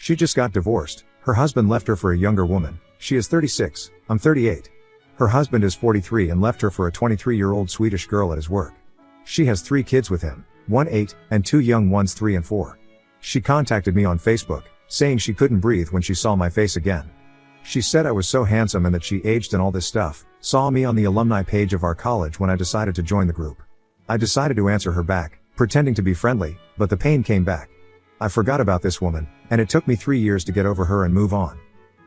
She just got divorced. Her husband left her for a younger woman. She is 36. I'm 38. Her husband is 43 and left her for a 23-year-old Swedish girl at his work. She has 3 kids with him, one 8, and 2 young ones 3 and 4. She contacted me on Facebook, saying she couldn't breathe when she saw my face again. She said I was so handsome and that she aged and all this stuff, saw me on the alumni page of our college when I decided to join the group. I decided to answer her back, pretending to be friendly, but the pain came back. I forgot about this woman, and it took me 3 years to get over her and move on.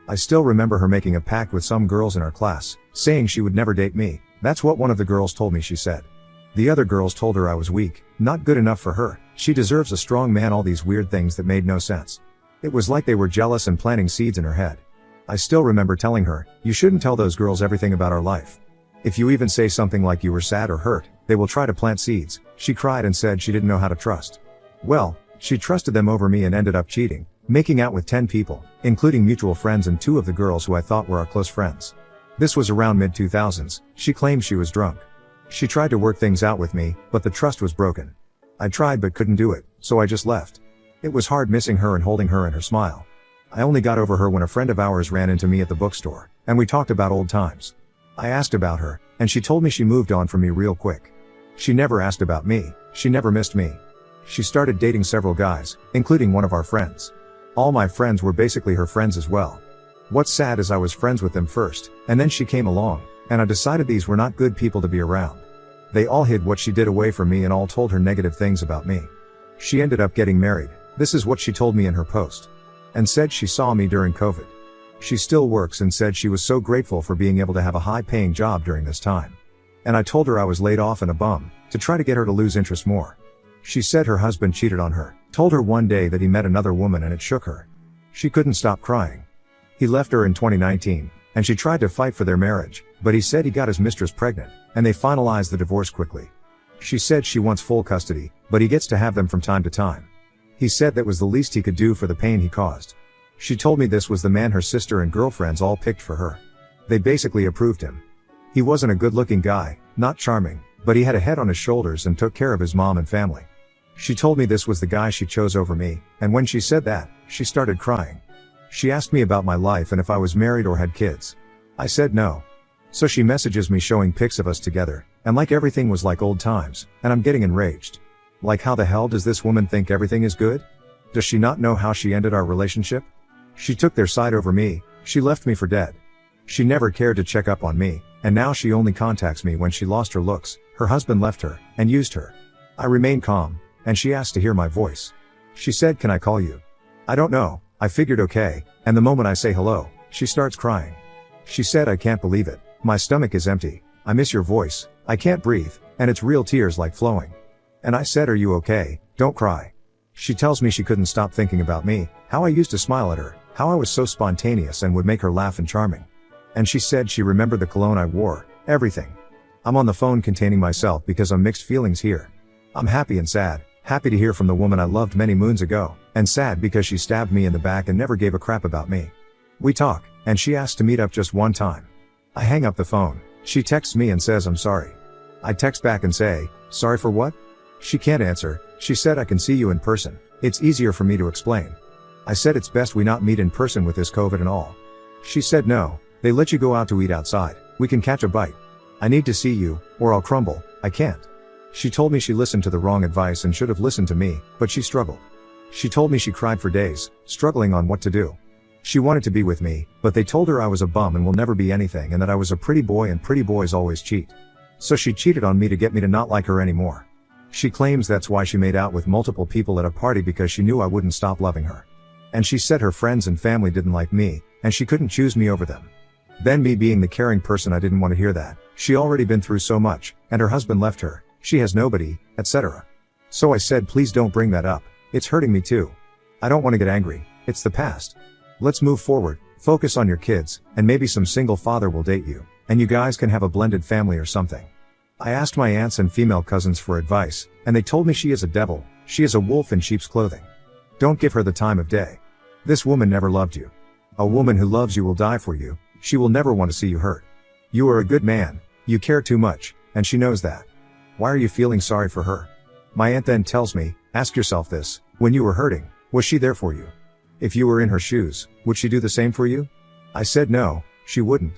I still remember her making a pact with some girls in our class, saying she would never date me. That's what one of the girls told me she said. The other girls told her I was weak, not good enough for her, she deserves a strong man, all these weird things that made no sense. It was like they were jealous and planting seeds in her head. I still remember telling her, you shouldn't tell those girls everything about our life. If you even say something like you were sad or hurt, they will try to plant seeds. She cried and said she didn't know how to trust. Well, she trusted them over me and ended up cheating, making out with 10 people, including mutual friends and 2 of the girls who I thought were our close friends. This was around mid-2000s, she claimed she was drunk. She tried to work things out with me, but the trust was broken. I tried but couldn't do it, so I just left. It was hard missing her and holding her and her smile. I only got over her when a friend of ours ran into me at the bookstore, and we talked about old times. I asked about her, and she told me she moved on from me real quick. She never asked about me, she never missed me. She started dating several guys, including one of our friends. All my friends were basically her friends as well. What's sad is I was friends with them first, and then she came along, and I decided these were not good people to be around. They all hid what she did away from me and all told her negative things about me. She ended up getting married. This is what she told me in her post. And said she saw me during COVID. She still works and said she was so grateful for being able to have a high-paying job during this time. And I told her I was laid off and a bum, to try to get her to lose interest more. She said her husband cheated on her, told her one day that he met another woman and it shook her. She couldn't stop crying. He left her in 2019, and she tried to fight for their marriage, but he said he got his mistress pregnant, and they finalized the divorce quickly. She said she wants full custody, but he gets to have them from time to time. He said that was the least he could do for the pain he caused. She told me this was the man her sister and girlfriends all picked for her. They basically approved him. He wasn't a good-looking guy, not charming, but he had a head on his shoulders and took care of his mom and family. She told me this was the guy she chose over me, and when she said that, she started crying. She asked me about my life and if I was married or had kids. I said no. So she messages me showing pics of us together, and like everything was like old times, and I'm getting enraged. Like, how the hell does this woman think everything is good? Does she not know how she ended our relationship? She took their side over me, she left me for dead. She never cared to check up on me, and now she only contacts me when she lost her looks, her husband left her, and used her. I remained calm, and she asked to hear my voice. She said, can I call you? I don't know, I figured okay, and the moment I say hello, she starts crying. She said, I can't believe it, my stomach is empty, I miss your voice, I can't breathe, and it's real tears like flowing. And I said, are you okay? Don't cry. She tells me she couldn't stop thinking about me, how I used to smile at her, how I was so spontaneous and would make her laugh and charming. And she said she remembered the cologne I wore, everything. I'm on the phone containing myself because I'm mixed feelings here. I'm happy and sad, happy to hear from the woman I loved many moons ago, and sad because she stabbed me in the back and never gave a crap about me. We talk, and she asked to meet up just one time. I hang up the phone, she texts me and says I'm sorry. I text back and say, sorry for what? She can't answer, she said I can see you in person, it's easier for me to explain. I said it's best we not meet in person with this COVID and all. She said no, they let you go out to eat outside, we can catch a bite. I need to see you, or I'll crumble, I can't. She told me she listened to the wrong advice and should have listened to me, but she struggled. She told me she cried for days, struggling on what to do. She wanted to be with me, but they told her I was a bum and will never be anything and that I was a pretty boy and pretty boys always cheat. So she cheated on me to get me to not like her anymore. She claims that's why she made out with multiple people at a party because she knew I wouldn't stop loving her. And she said her friends and family didn't like me, and she couldn't choose me over them. Then me being the caring person, I didn't want to hear that. She already been through so much, and her husband left her, she has nobody, etc. So I said please don't bring that up, it's hurting me too. I don't want to get angry, it's the past. Let's move forward, focus on your kids, and maybe some single father will date you, and you guys can have a blended family or something. I asked my aunts and female cousins for advice, and they told me she is a devil, she is a wolf in sheep's clothing. Don't give her the time of day. This woman never loved you. A woman who loves you will die for you, she will never want to see you hurt. You are a good man, you care too much, and she knows that. Why are you feeling sorry for her? My aunt then tells me, ask yourself this, when you were hurting, was she there for you? If you were in her shoes, would she do the same for you? I said no, she wouldn't.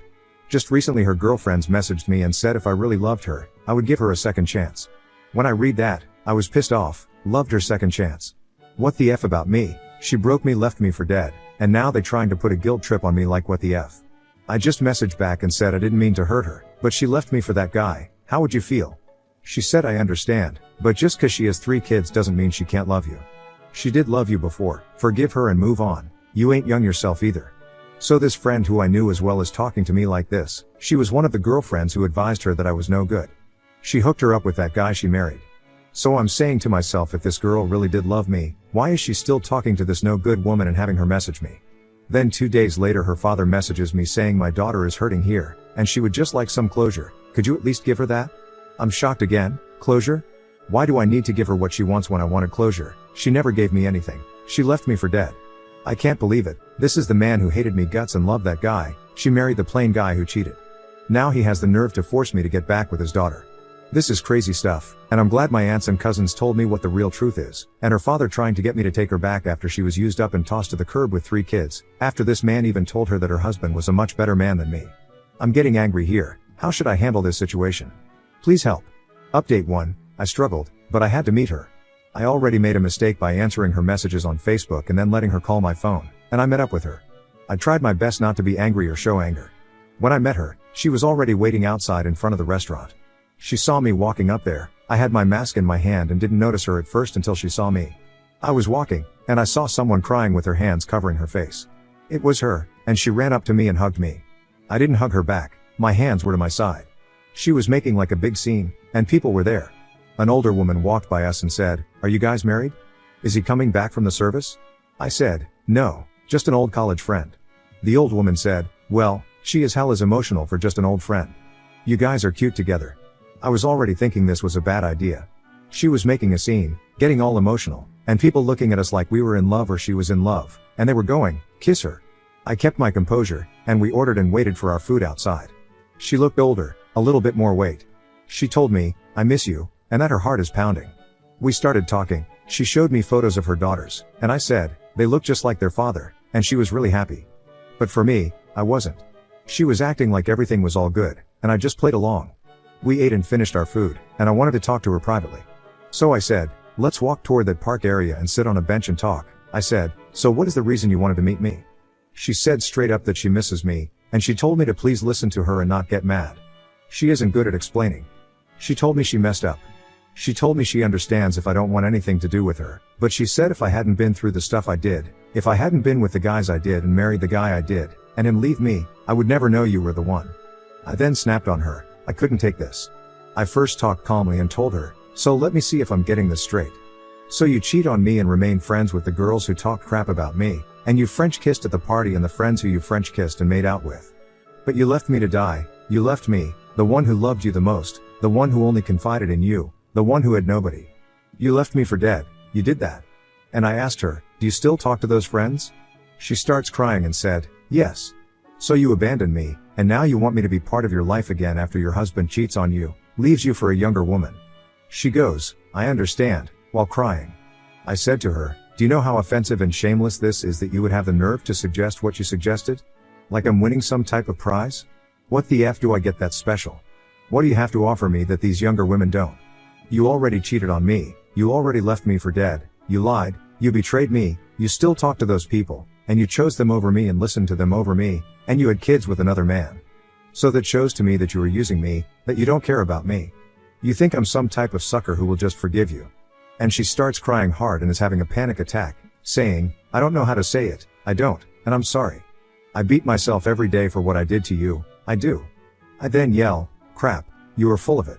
Just recently her girlfriends messaged me and said if I really loved her, I would give her a second chance. When I read that, I was pissed off. Loved her second chance. What the F about me? She broke me, left me for dead, and now they trying to put a guilt trip on me, like what the F? I just messaged back and said I didn't mean to hurt her, but she left me for that guy. How would you feel? She said I understand, but just cause she has 3 kids doesn't mean she can't love you. She did love you before, forgive her and move on. You ain't young yourself either. So this friend who I knew as well as talking to me like this, she was one of the girlfriends who advised her that I was no good. She hooked her up with that guy she married. So I'm saying to myself, if this girl really did love me, why is she still talking to this no good woman and having her message me? Then 2 days later her father messages me saying my daughter is hurting here, and she would just like some closure. Could you at least give her that? I'm shocked again. Closure? Why do I need to give her what she wants when I wanted closure? She never gave me anything. She left me for dead. I can't believe it. This is the man who hated me guts and loved that guy. She married the plain guy who cheated. Now he has the nerve to force me to get back with his daughter. This is crazy stuff, and I'm glad my aunts and cousins told me what the real truth is, and her father trying to get me to take her back after she was used up and tossed to the curb with 3 kids, after this man even told her that her husband was a much better man than me. I'm getting angry here. How should I handle this situation? Please help. Update 1. I struggled, but I had to meet her. I already made a mistake by answering her messages on Facebook and then letting her call my phone, and I met up with her. I tried my best not to be angry or show anger. When I met her, she was already waiting outside in front of the restaurant. She saw me walking up there. I had my mask in my hand and didn't notice her at first until she saw me. I was walking, and I saw someone crying with her hands covering her face. It was her, and she ran up to me and hugged me. I didn't hug her back. My hands were to my side. She was making like a big scene, and people were there. An older woman walked by us and said, "Are you guys married? Is he coming back from the service?" I said, "No, just an old college friend." The old woman said, "Well, she is hell is emotional for just an old friend. You guys are cute together." I was already thinking this was a bad idea. She was making a scene, getting all emotional, and people looking at us like we were in love or she was in love, and they were going, "Kiss her." I kept my composure, and we ordered and waited for our food outside. She looked older, a little bit more weight. She told me, "I miss you," and that her heart is pounding. We started talking. She showed me photos of her daughters, and I said, they look just like their father, and she was really happy. But for me, I wasn't. She was acting like everything was all good, and I just played along. We ate and finished our food, and I wanted to talk to her privately. So I said, "Let's walk toward that park area and sit on a bench and talk." I said, "So what is the reason you wanted to meet me?" She said straight up that she misses me, and she told me to please listen to her and not get mad. She isn't good at explaining. She told me she messed up. She told me she understands if I don't want anything to do with her, but she said if I hadn't been through the stuff I did, if I hadn't been with the guys I did and married the guy I did, and him leave me, I would never know you were the one. I then snapped on her. I couldn't take this. I first talked calmly and told her, "So let me see if I'm getting this straight. So you cheat on me and remain friends with the girls who talked crap about me, and you French kissed at the party and the friends who you French kissed and made out with. But you left me to die. You left me, the one who loved you the most, the one who only confided in you, the one who had nobody. You left me for dead. You did that." And I asked her, "Do you still talk to those friends?" She starts crying and said, "Yes. So you abandoned me, and now you want me to be part of your life again after your husband cheats on you, leaves you for a younger woman." She goes, "I understand," while crying. I said to her, "Do you know how offensive and shameless this is that you would have the nerve to suggest what you suggested? Like I'm winning some type of prize? What the F do I get that's special? What do you have to offer me that these younger women don't? You already cheated on me, you already left me for dead, you lied, you betrayed me, you still talk to those people, and you chose them over me and listened to them over me, and you had kids with another man. So that shows to me that you are using me, that you don't care about me. You think I'm some type of sucker who will just forgive you." And she starts crying hard and is having a panic attack, saying, "I don't know how to say it, I don't, and I'm sorry. I beat myself every day for what I did to you, I do." I then yell, "Crap, you are full of it.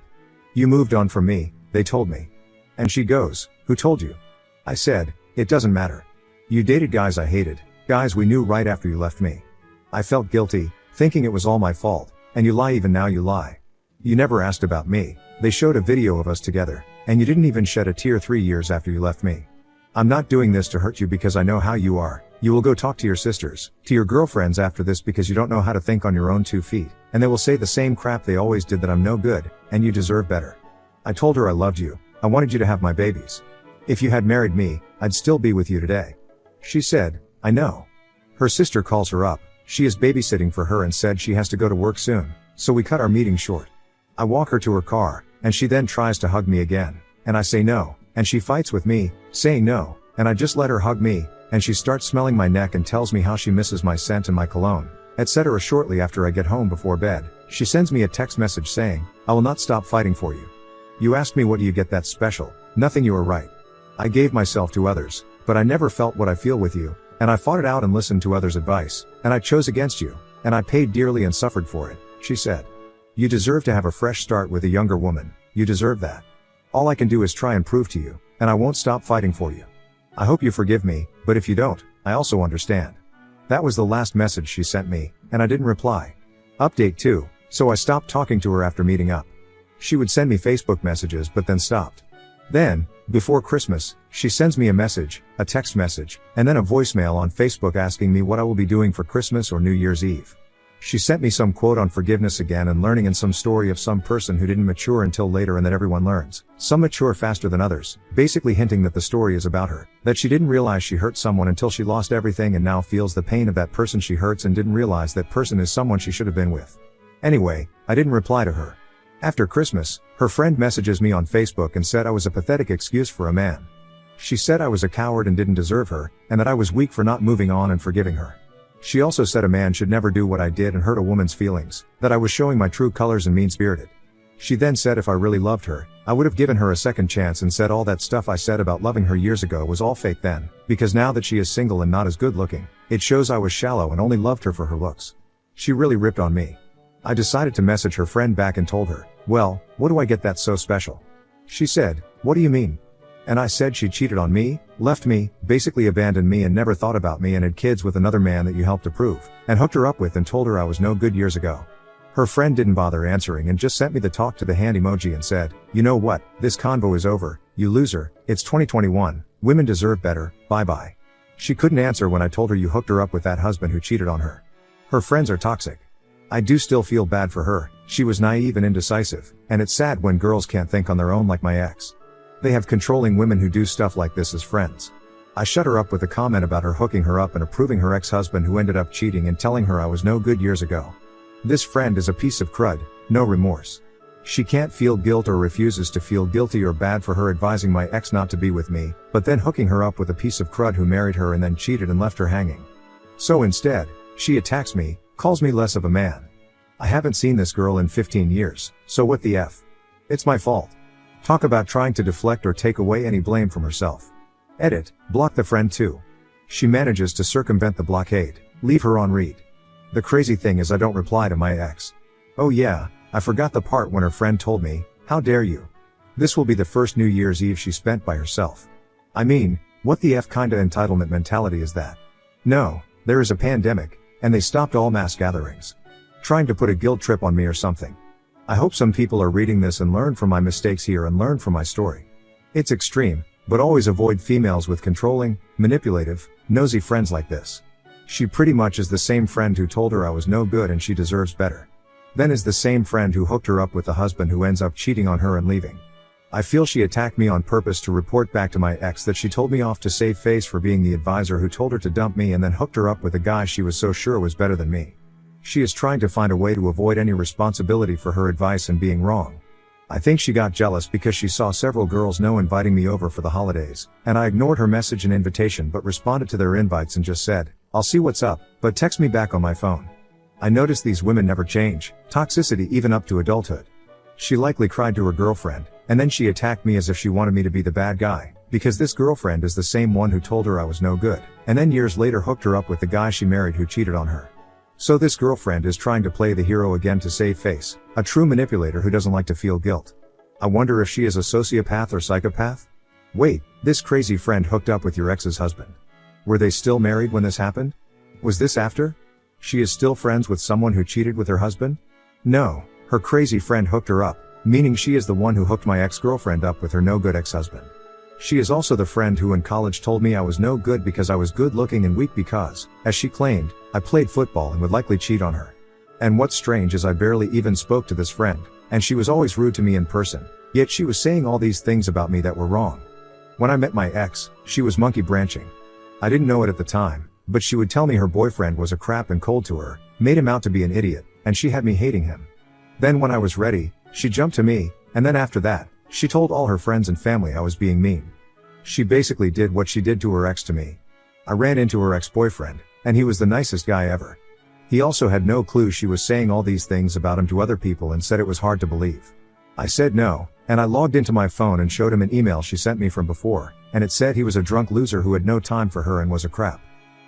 You moved on from me," they told me. And she goes, "Who told you?" I said, "It doesn't matter. You dated guys I hated, guys we knew right after you left me. I felt guilty, thinking it was all my fault, and you lie even now you lie. You never asked about me, they showed a video of us together, and you didn't even shed a tear 3 years after you left me. I'm not doing this to hurt you because I know how you are. You will go talk to your sisters, to your girlfriends after this because you don't know how to think on your own 2 feet, and they will say the same crap they always did that I'm no good, and you deserve better." I told her I loved you, I wanted you to have my babies. If you had married me, I'd still be with you today. She said, I know. Her sister calls her up, she is babysitting for her and said she has to go to work soon, so we cut our meeting short. I walk her to her car, and she then tries to hug me again, and I say no, and she fights with me, saying no, and I just let her hug me, and she starts smelling my neck and tells me how she misses my scent and my cologne, etc. Shortly after I get home before bed, she sends me a text message saying, I will not stop fighting for you. You asked me what do you get that's special, nothing, you are right. I gave myself to others, but I never felt what I feel with you, and I fought it out and listened to others' advice, and I chose against you, and I paid dearly and suffered for it, she said. You deserve to have a fresh start with a younger woman, you deserve that. All I can do is try and prove to you, and I won't stop fighting for you. I hope you forgive me, but if you don't, I also understand. That was the last message she sent me, and I didn't reply. Update 2, so I stopped talking to her after meeting up. She would send me Facebook messages but then stopped. Then, before Christmas, she sends me a message, a text message, and then a voicemail on Facebook asking me what I will be doing for Christmas or New Year's Eve. She sent me some quote on forgiveness again and learning and some story of some person who didn't mature until later and that everyone learns. Some mature faster than others, basically hinting that the story is about her, that she didn't realize she hurt someone until she lost everything and now feels the pain of that person she hurts and didn't realize that person is someone she should have been with. Anyway, I didn't reply to her. After Christmas, her friend messages me on Facebook and said I was a pathetic excuse for a man. She said I was a coward and didn't deserve her, and that I was weak for not moving on and forgiving her. She also said a man should never do what I did and hurt a woman's feelings, that I was showing my true colors and mean-spirited. She then said if I really loved her, I would have given her a second chance and said all that stuff I said about loving her years ago was all fake then, because now that she is single and not as good looking, it shows I was shallow and only loved her for her looks. She really ripped on me. I decided to message her friend back and told her, well, what do I get that's so special? She said, what do you mean? And I said she cheated on me, left me, basically abandoned me and never thought about me and had kids with another man that you helped approve, and hooked her up with and told her I was no good years ago. Her friend didn't bother answering and just sent me the talk to the hand emoji and said, you know what, this convo is over, you loser, it's 2021, women deserve better, bye bye. She couldn't answer when I told her you hooked her up with that husband who cheated on her. Her friends are toxic. I do still feel bad for her, she was naive and indecisive, and it's sad when girls can't think on their own like my ex. They have controlling women who do stuff like this as friends. I shut her up with a comment about her hooking her up and approving her ex-husband who ended up cheating and telling her I was no good years ago. This friend is a piece of crud, no remorse. She can't feel guilt or refuses to feel guilty or bad for her advising my ex not to be with me, but then hooking her up with a piece of crud who married her and then cheated and left her hanging. So instead, she attacks me, calls me less of a man. I haven't seen this girl in 15 years, so what the F? It's my fault. Talk about trying to deflect or take away any blame from herself. Edit, block the friend too. She manages to circumvent the blockade, leave her on read. The crazy thing is I don't reply to my ex. Oh yeah, I forgot the part when her friend told me, how dare you? This will be the first New Year's Eve she spent by herself. I mean, what the F kinda entitlement mentality is that? No, there is a pandemic, and they stopped all mass gatherings. Trying to put a guilt trip on me or something. I hope some people are reading this and learn from my mistakes here and learn from my story. It's extreme, but always avoid females with controlling, manipulative, nosy friends like this. She pretty much is the same friend who told her I was no good and she deserves better. Then is the same friend who hooked her up with the husband who ends up cheating on her and leaving. I feel she attacked me on purpose to report back to my ex that she told me off to save face for being the advisor who told her to dump me and then hooked her up with a guy she was so sure was better than me. She is trying to find a way to avoid any responsibility for her advice and being wrong. I think she got jealous because she saw several girls no inviting me over for the holidays, and I ignored her message and invitation but responded to their invites and just said, I'll see what's up, but text me back on my phone. I noticed these women never change, toxicity even up to adulthood. She likely cried to her girlfriend, and then she attacked me as if she wanted me to be the bad guy, because this girlfriend is the same one who told her I was no good, and then years later hooked her up with the guy she married who cheated on her. So this girlfriend is trying to play the hero again to save face, a true manipulator who doesn't like to feel guilt. I wonder if she is a sociopath or psychopath? Wait, this crazy friend hooked up with your ex's husband. Were they still married when this happened? Was this after? She is still friends with someone who cheated with her husband? No, her crazy friend hooked her up, meaning she is the one who hooked my ex-girlfriend up with her no-good ex-husband. She is also the friend who in college told me I was no good because I was good looking and weak because, as she claimed, I played football and would likely cheat on her. And what's strange is I barely even spoke to this friend, and she was always rude to me in person, yet she was saying all these things about me that were wrong. When I met my ex, she was monkey branching. I didn't know it at the time, But she would tell me her boyfriend was a crap and cold to her, made him out to be an idiot, and she had me hating him. Then when I was ready, she jumped to me, and then after that, she told all her friends and family I was being mean. She basically did what she did to her ex to me. I ran into her ex-boyfriend, and he was the nicest guy ever. He also had no clue she was saying all these things about him to other people and said it was hard to believe. I said no, and I logged into my phone and showed him an email she sent me from before, and it said he was a drunk loser who had no time for her and was a crap.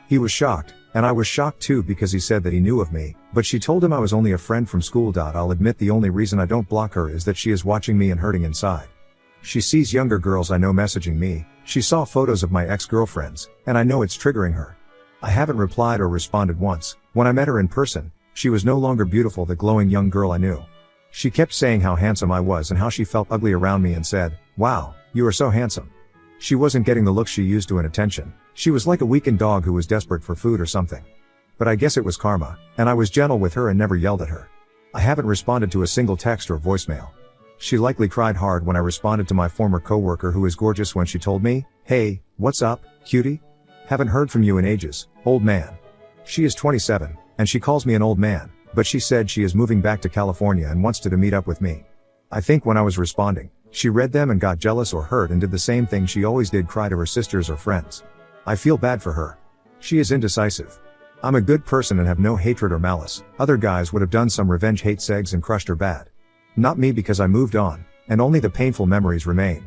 He was shocked, and I was shocked too because he said that he knew of me, but she told him I was only a friend from school. I'll admit the only reason I don't block her is that she is watching me and hurting inside. She sees younger girls I know messaging me, she saw photos of my ex-girlfriends, and I know it's triggering her. I haven't replied or responded once. When I met her in person, she was no longer beautiful, the glowing young girl I knew. She kept saying how handsome I was and how she felt ugly around me and said, "Wow, you are so handsome." She wasn't getting the looks she used to and attention. She was like a weakened dog who was desperate for food or something. But I guess it was karma, and I was gentle with her and never yelled at her. I haven't responded to a single text or voicemail. She likely cried hard when I responded to my former coworker who is gorgeous when she told me, "Hey, what's up, cutie? Haven't heard from you in ages, old man." She is 27, and she calls me an old man, but she said she is moving back to California and wants to meet up with me. I think when I was responding, she read them and got jealous or hurt and did the same thing she always did, cry to her sisters or friends. I feel bad for her. She is indecisive. I'm a good person and have no hatred or malice. Other guys would have done some revenge hate segs and crushed her bad. Not me, because I moved on, and only the painful memories remain.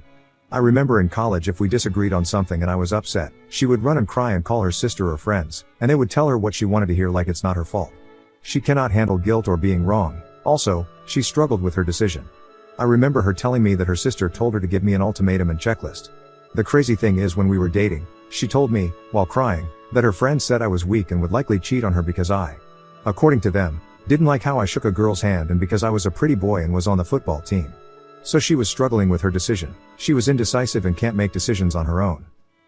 I remember in college if we disagreed on something and I was upset, she would run and cry and call her sister or friends, and they would tell her what she wanted to hear like it's not her fault. She cannot handle guilt or being wrong. Also, she struggled with her decision. I remember her telling me that her sister told her to give me an ultimatum and checklist. The crazy thing is, when we were dating, she told me, while crying, that her friends said I was weak and would likely cheat on her because I, according to them, didn't like how I shook a girl's hand and because I was a pretty boy and was on the football team. So she was struggling with her decision. She was indecisive and can't make decisions on her own.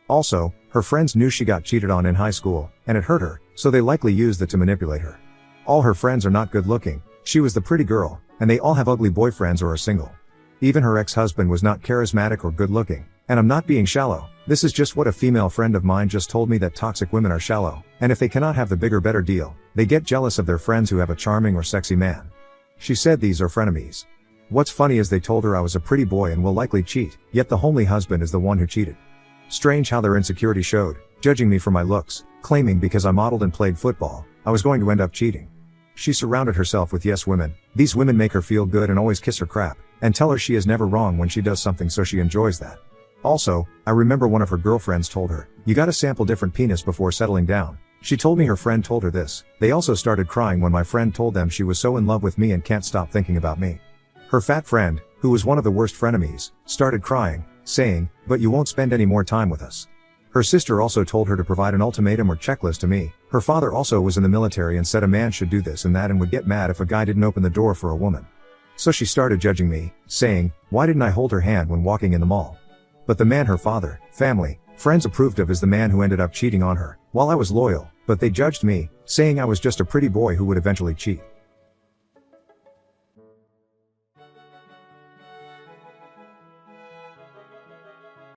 Also, her friends knew she got cheated on in high school, and it hurt her, so they likely used that to manipulate her. All her friends are not good looking, she was the pretty girl, and they all have ugly boyfriends or are single. Even her ex-husband was not charismatic or good looking, and I'm not being shallow. This is just what a female friend of mine just told me, that toxic women are shallow, and if they cannot have the bigger better deal, they get jealous of their friends who have a charming or sexy man. She said these are frenemies. What's funny is they told her I was a pretty boy and will likely cheat, yet the homely husband is the one who cheated. Strange how their insecurity showed, judging me for my looks, claiming because I modeled and played football, I was going to end up cheating. She surrounded herself with yes women. These women make her feel good and always kiss her crap, and tell her she is never wrong when she does something, so she enjoys that. Also, I remember one of her girlfriends told her, "You gotta sample different penis before settling down." She told me her friend told her this. They also started crying when my friend told them she was so in love with me and can't stop thinking about me. Her fat friend, who was one of the worst frenemies, started crying, saying, "But you won't spend any more time with us." Her sister also told her to provide an ultimatum or checklist to me. Her father also was in the military and said a man should do this and that and would get mad if a guy didn't open the door for a woman. So she started judging me, saying, "Why didn't I hold her hand when walking in the mall?" But the man her father, family, friends approved of is the man who ended up cheating on her, while I was loyal, but they judged me, saying I was just a pretty boy who would eventually cheat.